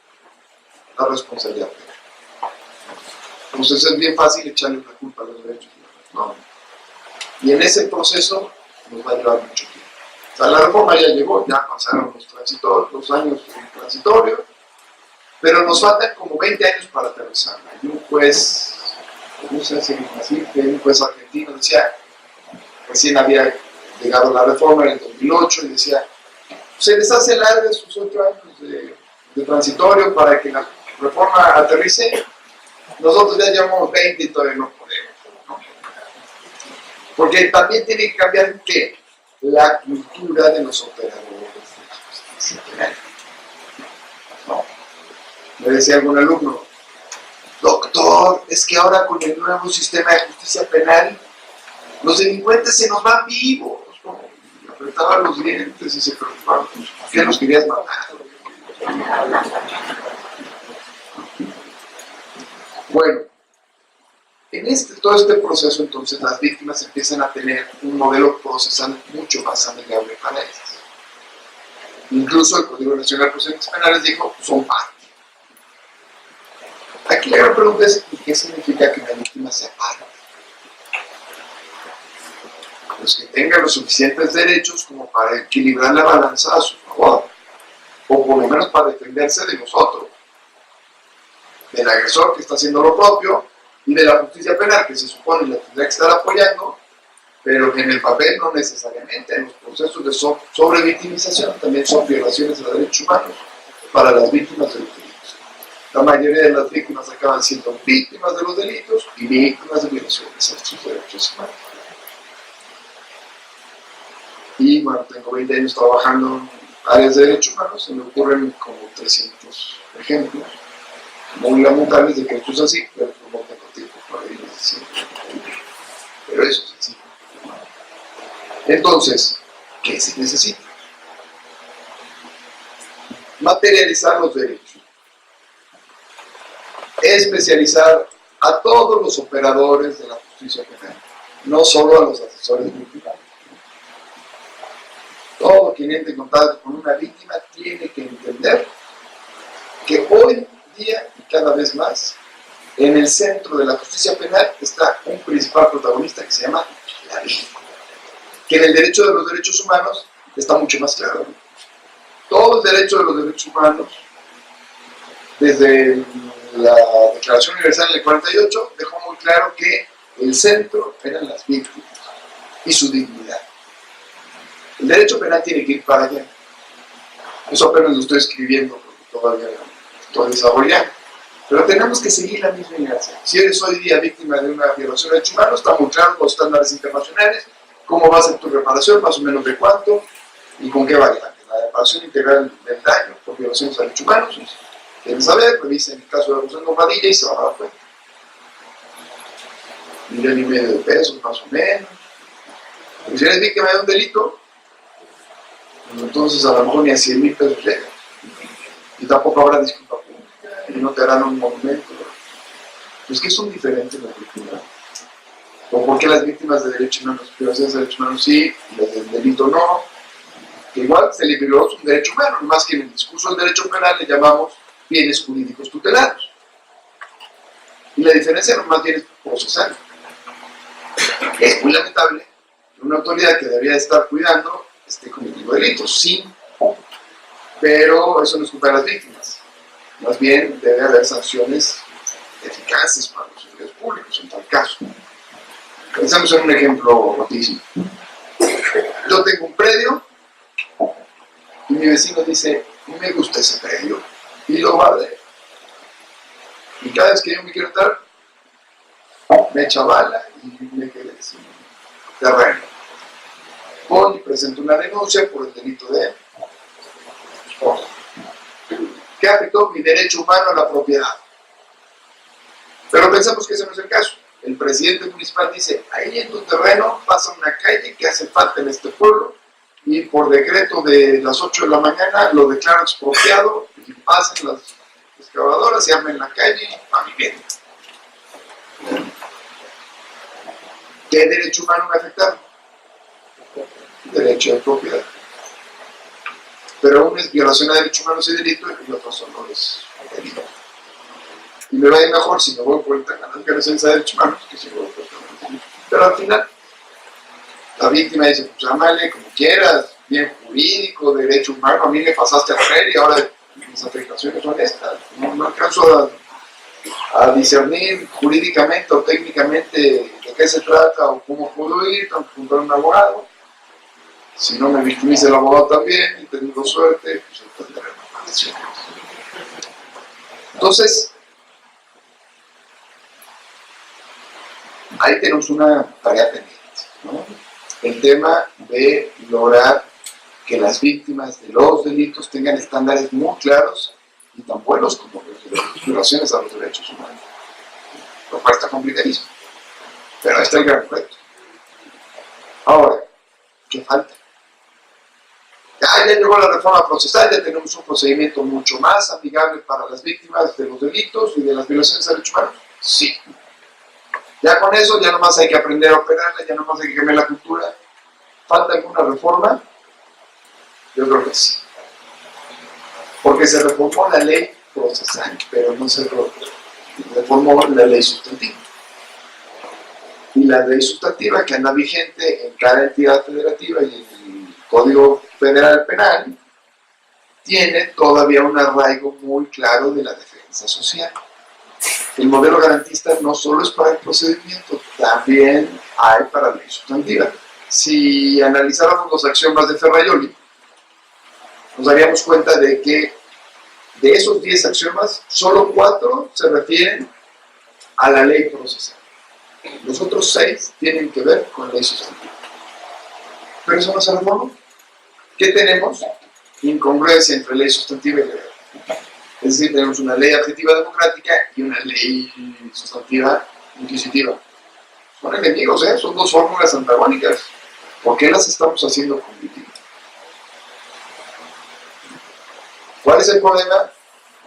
la responsabilidad penal. Entonces es bien fácil echarle la culpa a los derechos humanos, ¿no? Y en ese proceso nos va a llevar mucho tiempo. O sea, la reforma ya llegó, ya pasaron los años transitorios, pero nos faltan como 20 años para aterrizarla. Y un juez, no sé si así, un juez argentino decía, recién había llegado la reforma en el 2008 y decía, se les hace larga sus 8 años de transitorio para que la reforma aterrice. Nosotros ya llevamos 20 y todavía no podemos, ¿no? Porque también tiene que cambiar ¿qué? La cultura de los operadores de la justicia penal. ¿No? Me decía algún alumno, doctor, es que ahora con el nuevo sistema de justicia penal, los delincuentes se nos van vivos, ¿no? Y apretaban los dientes y se preocupaban, ¿por qué los querías matar? Bueno, en todo este proceso entonces las víctimas empiezan a tener un modelo procesal mucho más amigable para ellas. Incluso el Código Nacional de Procedimientos Penales dijo, son parte. Aquí la gran pregunta es, ¿qué significa que una víctima sea parte? Pues que tenga los suficientes derechos como para equilibrar la balanza a su favor, o por lo menos para defenderse de los otros, del agresor que está haciendo lo propio y de la justicia penal que se supone la tendría que estar apoyando, pero que en el papel no necesariamente. En los procesos de sobrevictimización también son violaciones de los derechos humanos para las víctimas de los delitos. La mayoría de las víctimas acaban siendo víctimas de los delitos y víctimas de violaciones a sus derechos humanos. Y bueno, tengo 20 años trabajando en áreas de derechos humanos, se me ocurren como 300 ejemplos muy lamentables de que esto es así, pero no tengo tiempo para ir diciendo. Pero eso es así. Entonces, ¿qué se necesita? Materializar los derechos. Especializar a todos los operadores de la justicia penal, no solo a los asesores víctimas. Todo quien entre en contacto con una víctima tiene que entender que hoy día y cada vez más en el centro de la justicia penal está un principal protagonista que se llama la víctima, que en el derecho de los derechos humanos está mucho más claro, ¿no? Todo el derecho de los derechos humanos desde la Declaración Universal del 48 dejó muy claro que el centro eran las víctimas y su dignidad. El derecho penal tiene que ir para allá. Eso apenas lo estoy escribiendo porque todavía estoy desarrollando. Pero tenemos que seguir la misma inercia. Si eres hoy día víctima de una violación de derechos humanos, está muy claro los estándares internacionales, cómo va a ser tu reparación, más o menos de cuánto y con qué variante. La reparación integral del daño por violaciones de derechos humanos. Quieren saber, revisen el caso de Rosendo Padilla y se van a dar cuenta. $1,500,000 de pesos, más o menos. Y si eres víctima de un delito, entonces a lo mejor ni a 100,000 pesos llega. Y tampoco habrá disculpa pública, y no te harán un monumento. Pues que son diferentes las víctimas. ¿O por qué las víctimas de derechos humanos, violaciones de derechos humanos sí, y las del delito no? Que igual se le violó un derecho humano, más que en el discurso del derecho penal le llamamos bienes jurídicos tutelados. Y la diferencia no más bien es procesal. Es muy lamentable que una autoridad que debería estar cuidando esté cometiendo delitos, sí, pero eso no es culpa de las víctimas. Más bien debe haber sanciones eficaces para los servidores públicos en tal caso. Pensamos en un ejemplo rapidísimo. Yo tengo un predio y mi vecino dice, no me gusta ese predio, y lo guardé. ¿Y cada vez que yo me quiero entrar, me echa bala y me quedé sin terreno. Voy y presento una denuncia por el delito de que afectó mi derecho humano a la propiedad. Pero pensamos que ese no es el caso. El presidente municipal dice, ahí en tu terreno pasa una calle que hace falta en este pueblo y por decreto de las 8 de la mañana lo declaro expropiado y pasen las excavadoras y armen la calle a vivienda. ¿Qué derecho humano me afectaron? Derecho de propiedad. Pero uno es violación a derechos humanos y delito y otro solo es delito. Y me va a ir mejor si me voy por el tema de violaciones a derechos humanos que si me voy por el tema de delito. Pero al final, la víctima dice, pues llámale como quieras, bien jurídico, derecho humano, a mí me pasaste a ver y ahora mis afectaciones son estas. No alcanzo a discernir jurídicamente o técnicamente de qué se trata o cómo puedo ir, tengo que comprar un abogado. Si no me victimiza el abogado también y tengo suerte, pues entenderé la maldición. Entonces, ahí tenemos una tarea pendiente, ¿no? El tema de lograr que las víctimas de los delitos tengan estándares muy claros y tan buenos como los de las violaciones a los derechos humanos. Lo cual está complicadísimo. Pero ahí está el gran reto. Ahora, ¿qué falta? Ya llegó la reforma procesal, ya tenemos un procedimiento mucho más amigable para las víctimas de los delitos y de las violaciones a derechos humanos. Sí. Ya con eso, ya nomás hay que aprender a operarla, ya nomás hay que cambiar la cultura. ¿Falta alguna reforma? Yo creo que sí. Porque se reformó la ley procesal, pero no se reformó la ley sustantiva. Y la ley sustantiva que anda vigente en cada entidad federativa y en el Código Federal Penal tiene todavía un arraigo muy claro de la defensa social. El modelo garantista no solo es para el procedimiento, también hay para la ley sustantiva. Si analizáramos los axiomas de Ferraioli, nos daríamos cuenta de que de esos 10 axiomas, solo 4 se refieren a la ley procesal. Los otros 6 tienen que ver con la ley sustantiva. Pero eso no se reformó. ¿Qué tenemos? Incongruencia entre ley sustantiva y legal. Es decir, tenemos una ley adjetiva democrática y una ley sustantiva inquisitiva. Son enemigos, ¿eh? Son dos fórmulas antagónicas. ¿Por qué las estamos haciendo convivir? ¿Cuál es el problema?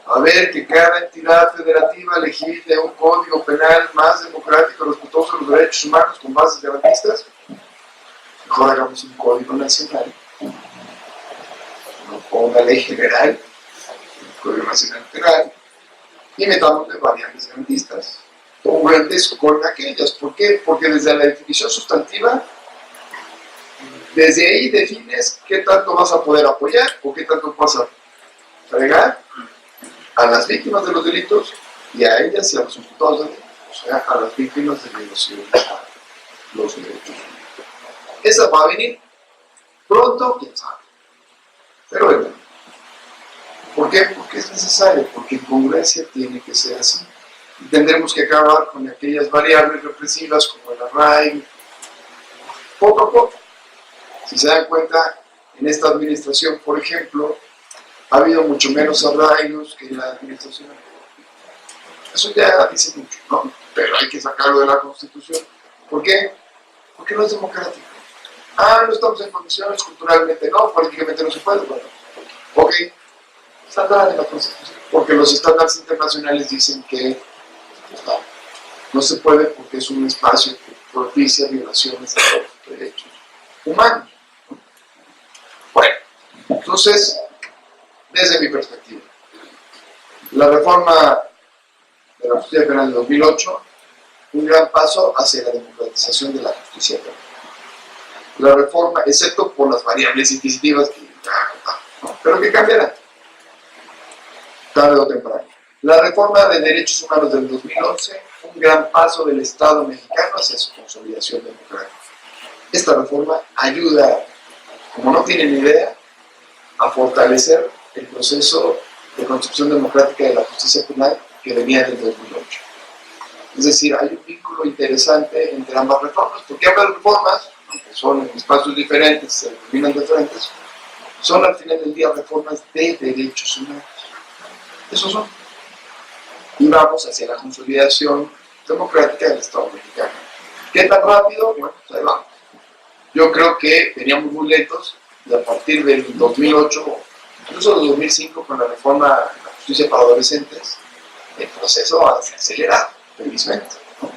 A ver, que cada entidad federativa legisle un código penal más democrático, respetuoso de los derechos humanos con bases garantistas. Mejor hagamos un código nacional, o una ley general, un código nacional penal, y metámosle variables garantistas, congruentes con aquellas. ¿Por qué? Porque desde la definición sustantiva, desde ahí defines qué tanto vas a poder apoyar o qué tanto vas a fregar a las víctimas de los delitos y a ellas y a los imputados de delitos, o sea, a las víctimas de violación a los derechos. Esa va a venir pronto, quién sabe. Pero bueno, ¿por qué? Porque es necesario, porque en congruencia tiene que ser así. Y tendremos que acabar con aquellas variables represivas como el arraigo, poco a poco. Si se dan cuenta, en esta administración, por ejemplo, ha habido mucho menos arraigos que en la administración anterior. Eso ya dice mucho, ¿no? Pero hay que sacarlo de la Constitución. ¿Por qué? Porque no es democrático. Ah, no estamos en condiciones, culturalmente no, políticamente no se puede. Bueno, ok, está nada en la Constitución. Porque los estándares internacionales dicen que no se puede porque es un espacio que propicia violaciones de los derechos humanos. Bueno, entonces, desde mi perspectiva, la reforma de la justicia penal de 2008, un gran paso hacia la democratización de la justicia penal. La reforma, excepto por las variables inquisitivas que ya contamos, ¿no? Pero que cambiarán tarde o temprano. La reforma de derechos humanos del 2011, un gran paso del Estado mexicano hacia su consolidación democrática. Esta reforma ayuda, como no tienen idea, a fortalecer el proceso de construcción democrática de la justicia penal que venía del 2008. Es decir, hay un vínculo interesante entre ambas reformas, porque ambas reformas, aunque son en espacios diferentes, se denominan diferentes, son al final del día reformas de derechos humanos. Esos son. Y vamos hacia la consolidación democrática del Estado mexicano. ¿Qué tan rápido? Bueno, pues ahí vamos. Yo creo que veníamos muy lentos y a partir del 2008, incluso del 2005, con la reforma de la justicia para adolescentes, el proceso se ha acelerado, felizmente, ¿no?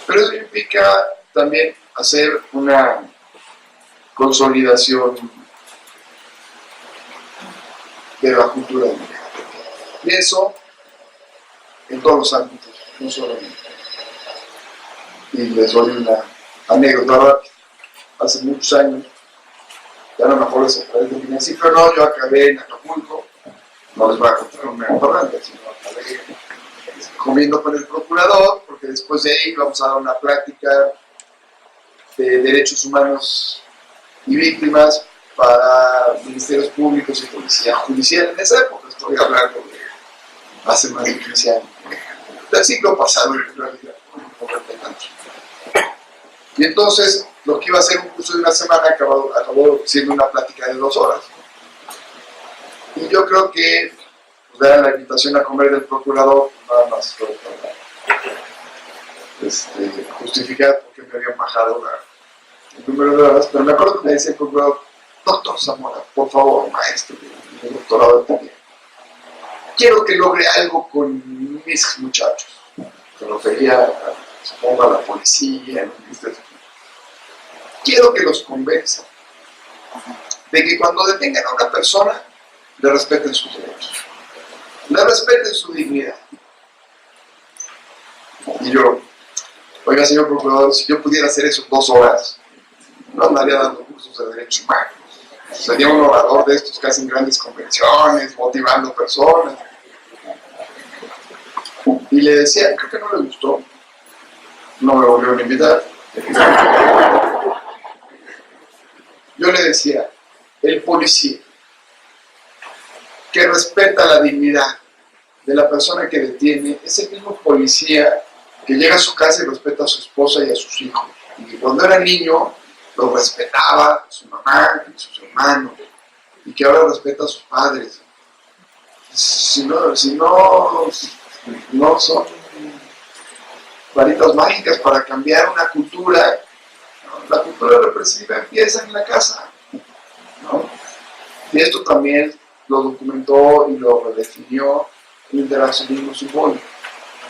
Pero eso implica también hacer una consolidación de la cultura democrática. Y eso en todos los ámbitos, no solo en... Y les doy una anécdota rápida. Hace muchos años, ya a lo mejor les parece así, pero no, yo acabé en Acapulco, no les voy a contar una anécdota, sino acabé comiendo con el procurador, porque después de ahí vamos a dar una plática de derechos humanos y víctimas para ministerios públicos y policía judicial en esa época. Estoy hablando de hace más de 15 años, del siglo pasado en realidad, no tanto. Y entonces, lo que iba a ser un curso de una semana acabó siendo una plática de 2 horas. Y yo creo que pues, era la invitación a comer del procurador, nada más para justificar por qué me habían bajado el número de horas. Pero me acuerdo que me decía el procurador: doctor Zamora, por favor, maestro, mi doctorado también, quiero que logre algo con mis muchachos. Se refería, supongo, a la policía, ¿no? Quiero que los convenza de que cuando detengan a una persona, le respeten sus derechos, le respeten su dignidad. Y yo, oiga, señor procurador, si yo pudiera hacer eso en 2 horas, no andaría dando cursos de derechos humanos. Sería un orador de estos que hacen grandes convenciones, motivando personas. Y le decía, creo que no le gustó, no me volvieron a invitar. Yo le decía, el policía que respeta la dignidad de la persona que detiene es el mismo policía que llega a su casa y respeta a su esposa y a sus hijos. Y que cuando era niño lo respetaba a su mamá y a sus hermanos. Y que ahora respeta a sus padres. Si no son varitas mágicas para cambiar una cultura. La cultura represiva empieza en la casa, ¿no? Y esto también lo documentó y lo redefinió el interaccionismo simbólico.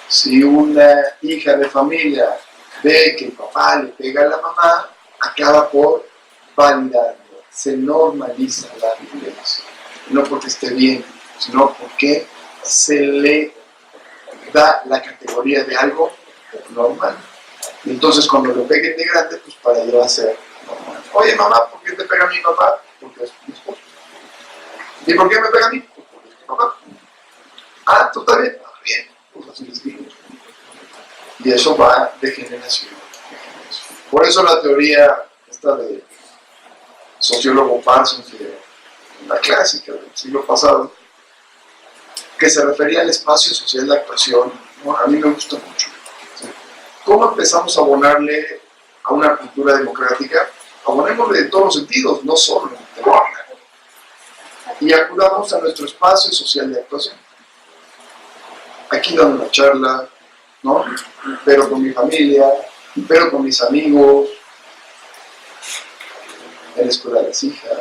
Si una hija de familia ve que el papá le pega a la mamá, acaba por validarlo, se normaliza la violencia. No porque esté bien, sino porque se le da la categoría de algo normal. Y entonces cuando le peguen de grande, pues para ella va a ser normal. Oye, mamá, ¿por qué te pega a mi papá? Porque es mi esposo. ¿Y por qué me pega a mí? Pues porque es mi papá. Ah, ¿tú también? Ah, bien. Pues así les digo. Y eso va de generación. Por eso la teoría esta de sociólogo Parsons, la clásica del siglo pasado, que se refería al espacio social de actuación, ¿no? A mí me gusta mucho. ¿Cómo empezamos a abonarle a una cultura democrática? Abonémosle en todos los sentidos, no solo en el tema. Y acudamos a nuestro espacio social de actuación. Aquí dando una charla, ¿no? Pero con mi familia, pero con mis amigos, en la escuela de las hijas.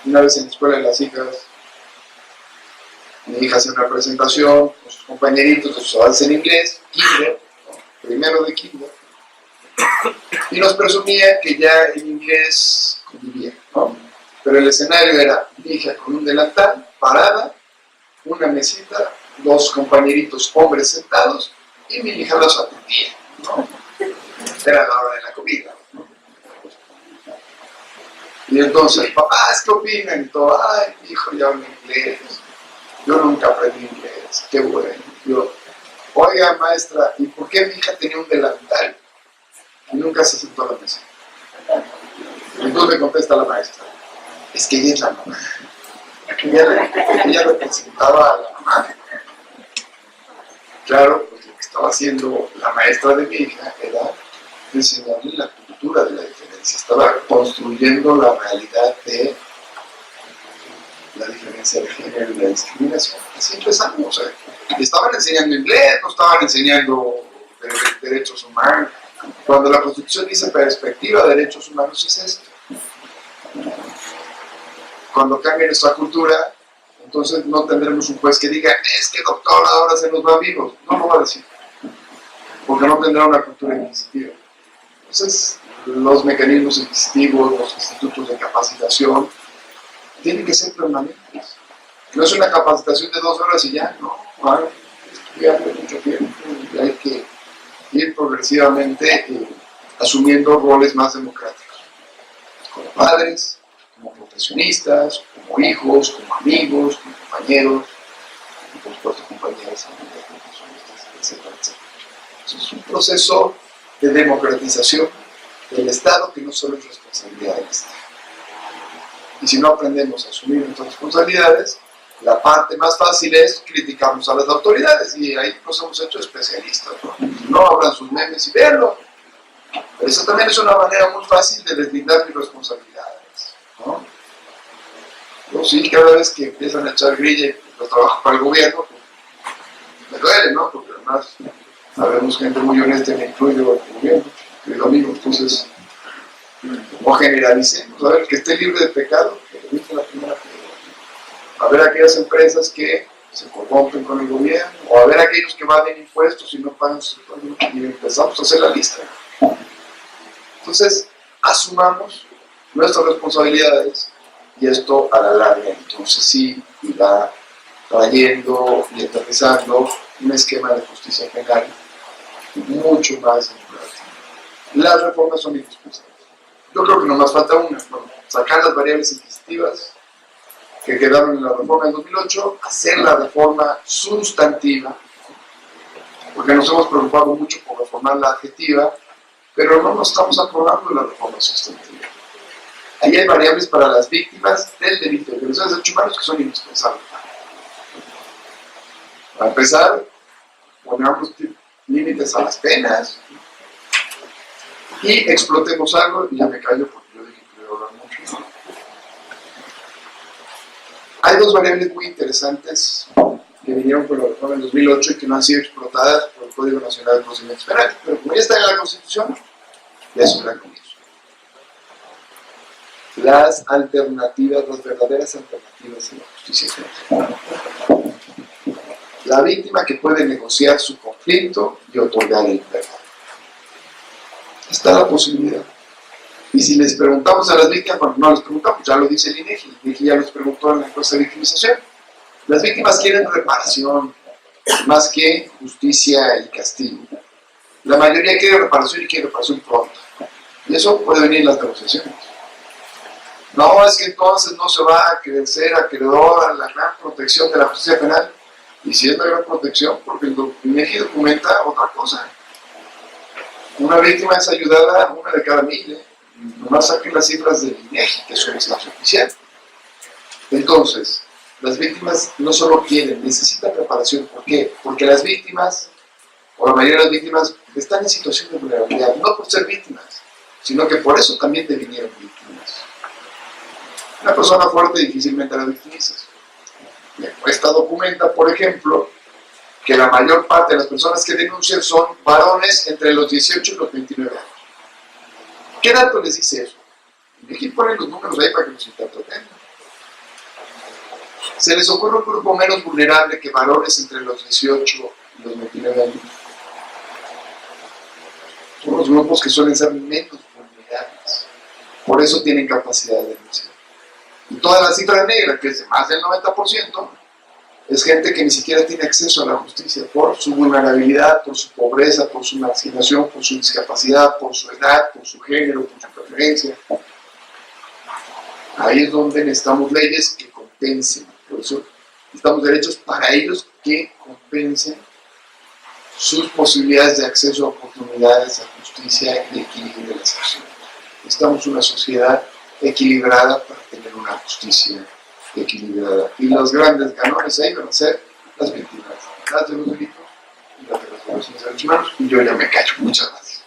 Una vez en la escuela de las hijas, mi hija hace una presentación con sus compañeritos de sus avances en inglés, kinder, primero de kinder, y nos presumía que ya en inglés convivía, ¿no? Pero el escenario era mi hija con un delantal, parada, una mesita, 2 compañeritos hombres sentados, y mi hija los atendía, ¿no? Era la hora de la comida, ¿no? Y entonces, papás, ¿qué opinan? Y todo, ay, mi hijo ya habla inglés, yo nunca aprendí inglés, qué bueno. Yo, oiga, maestra, ¿y por qué mi hija tenía un delantal y nunca se sentó a la mesa? Entonces me contesta la maestra, es que ella es la mamá. Ella representaba a la mamá. Claro, pues lo que estaba haciendo la maestra de mi hija era enseñarle la cultura de la diferencia. Estaba construyendo la realidad de la diferencia de género y la discriminación. Así empezamos. Estaban enseñando inglés, no estaban enseñando derechos humanos. Cuando la Constitución dice perspectiva de derechos humanos es esto. Cuando cambie nuestra cultura, entonces no tendremos un juez que diga, es que doctor, ahora se nos va vivos. No lo va a decir, porque no tendrá una cultura inquisitiva. Entonces, los mecanismos inquisitivos, los institutos de capacitación, tienen que ser permanentes. No es una capacitación de 2 horas y ya, no. Hay que estudiar mucho tiempo y hay que ir progresivamente asumiendo roles más democráticos. Como padres, como profesionistas, como hijos, como amigos, como compañeros, y por supuesto compañeras, amigas, profesionistas, etcétera, etcétera. Entonces, es un proceso de democratización del Estado que no solo es responsabilidad del Estado. Y si no aprendemos a asumir nuestras responsabilidades, la parte más fácil es criticarnos a las autoridades, y ahí nos hemos hecho especialistas, ¿no? No abran sus memes y véanlo. Pero eso también es una manera muy fácil de deslindar mis responsabilidades, ¿no? Yo sí, cada vez que empiezan a echar grilla y los trabajo para el gobierno, pues, me duele, ¿no? Porque además sabemos gente muy honesta, me incluyo el gobierno, querido amigo, entonces no generalicemos, a ver, que esté libre de pecado, que evite la primera piedra. A ver aquellas empresas que se corrompen con el gobierno, o a ver aquellos que evaden impuestos y no pagan sus impuestos, y empezamos a hacer la lista. Entonces, asumamos nuestras responsabilidades, y esto a la larga, entonces sí, irá trayendo y aterrizando un esquema de justicia penal mucho más democrático. Las reformas son indispensables. Yo creo que nomás falta una, bueno, sacar las variables inquisitivas que quedaron en la reforma del 2008, hacer la reforma sustantiva, porque nos hemos preocupado mucho por reformar la adjetiva, pero no nos estamos acordando de la reforma sustantiva. Ahí hay variables para las víctimas del delito de violaciones de derechos humanos que son indispensables. Para empezar, pongamos límites a las penas y explotemos algo, y ya me callo porque yo dije que iba a hablar mucho. Hay 2 variables muy interesantes que vinieron con la reforma del 2008 y que no han sido explotadas por el Código Nacional de Procedimientos Penales, pero como ya está en la Constitución, ya es un gran comienzo. Las alternativas, las verdaderas alternativas en la justicia penal. La víctima que puede negociar su conflicto y otorgar el perdón. Está la posibilidad. Y si les preguntamos a las víctimas, bueno, no les preguntamos, ya lo dice el INEGI. El INEGI ya les preguntó en la encuesta de victimización. Las víctimas quieren reparación, más que justicia y castigo. La mayoría quiere reparación y quiere reparación pronta. Y eso puede venir en las negociaciones. No, es que entonces no se va a crecer acreedor a la gran protección de la justicia penal. Y si es la gran protección, porque el INEGI documenta otra cosa. Una víctima es ayudada 1 de cada 1000. Nomás saquen las cifras del INEGI, que son las oficiales. Entonces, las víctimas no solo quieren, necesitan reparación. ¿Por qué? Porque las víctimas, o la mayoría de las víctimas, están en situación de vulnerabilidad, no por ser víctimas, sino que por eso también devinieron víctimas. Una persona fuerte difícilmente la victimizas. La encuesta documenta, por ejemplo, que la mayor parte de las personas que denuncian son varones entre los 18 y los 29 años. ¿Qué dato les dice eso? Y aquí ponen los números ahí para que nos interpretemos. Se les ocurre un grupo menos vulnerable que varones entre los 18 y los 29 años. Son los grupos que suelen ser menos vulnerables. Por eso tienen capacidad de denunciar. Y toda la cifra negra, que es de más del 90%, es gente que ni siquiera tiene acceso a la justicia por su vulnerabilidad, por su pobreza, por su marginación, por su discapacidad, por su edad, por su género, por su preferencia. Ahí es donde necesitamos leyes que compensen. Por eso necesitamos derechos para ellos que compensen sus posibilidades de acceso a oportunidades, a justicia y equilibrio de las acciones. Necesitamos una sociedad equilibrada para tener una justicia equilibrada. Y los grandes ganones ahí van a ser las víctimas, las de los delitos a los mis hermanos y yo ya me callo. Muchas gracias.